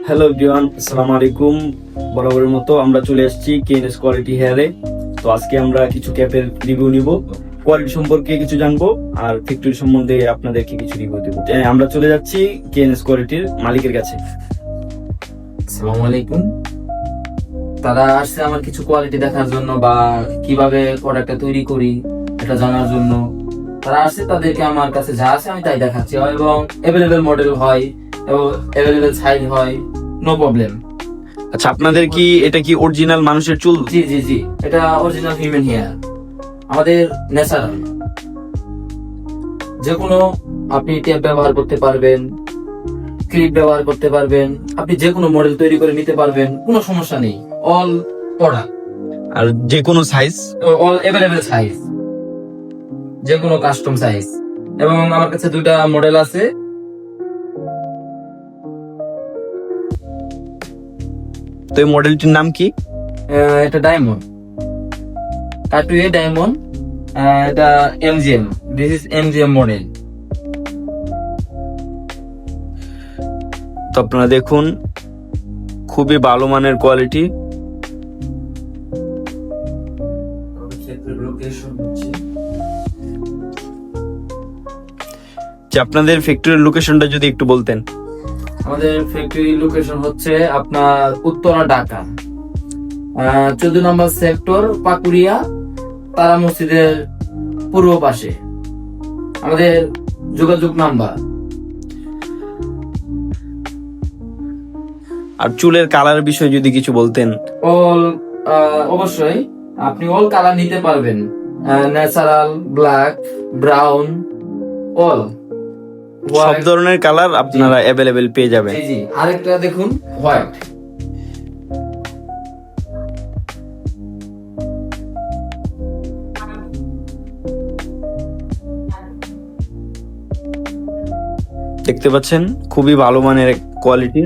Hello everyone, আসসালামু আলাইকুম। বরাবরের মতো আমরা চলে এসেছি কেএনএস কোয়ালিটি হেয়ারে। তো আজকে আমরা কিছু ক্যাপের রিভিউ নিব, কোয়ালিটি সম্পর্কে কিছু জানবো আর ফ্যাক্টরি সম্বন্ধে আপনাদেরকে কিছু রিভিউ দেবো। আমরা চলে যাচ্ছি কেএনএস কোয়ালিটির মালিকের কাছে। আসসালামু আলাইকুম। তারা আসছে আমার কিছু কোয়ালিটি দেখার জন্য বা কিভাবে প্রোডাক্টটা তৈরি করি এটা জানার জন্য। তারা আসছে, তাদেরকে আমার কাছে যা আছে আমি তাই দেখাচ্ছি এবং অ্যাভেলেবেল মডেল হয় এবং অ্যাভেলেবেল সাইজ হয়, নো প্রবলেম। আচ্ছা, আপনাদের কি এটা কি অরিজিনাল মানুষের চুল? জি জি জি, এটা অরিজিনাল হিউম্যান হেয়ার, আমাদের ন্যাচারাল। যে কোনো আপনি টেপ ব্যবহার করতে পারবেন, ক্লিপ ব্যবহার করতে পারবেন, আপনি যে কোনো মডেল তৈরি করে নিতে পারবেন, কোনো সমস্যা নেই। অল প্রোডাক্ট আর যে কোনো সাইজ, অল অ্যাভেলেবেল সাইজ, যে কোনো কাস্টম সাইজ। এবং আমার কাছে দুইটা মডেল আছে। তো এই মডেলটির নাম কি? এটা ডায়মন্ড, কাটুয়ে ডায়মন্ড, এটা MGM, this is MGM model. তো আপনারা দেখুন, খুবই ভালো মানের কোয়ালিটি। যে আপনাদের ফ্যাক্টরির লোকেশনটা যদি একটু বলতেন। আমাদের ফ্যাক্টরি লোকেশন হচ্ছে আপনার উত্তরা ঢাকা, 14 নম্বর সেক্টর, পাকুড়িয়া, তারা মসজিদের পূর্ব পাশে। আমাদের যোগাযোগ নাম্বার। আর চুলের কালার বিষয়ে যদি কিছু বলতেন। অল অবশ্যই আপনি অল কালার নিতে পারবেন, ন্যাচারাল, ব্ল্যাক, ব্রাউন, অল সব ধরনের কালার আপনারা অ্যাভেলেবেল পেয়ে যাবেন। জি জি। আরেকটা দেখুন, হোয়াইট। দেখতে পাচ্ছেন খুবই ভালো মানের কোয়ালিটি।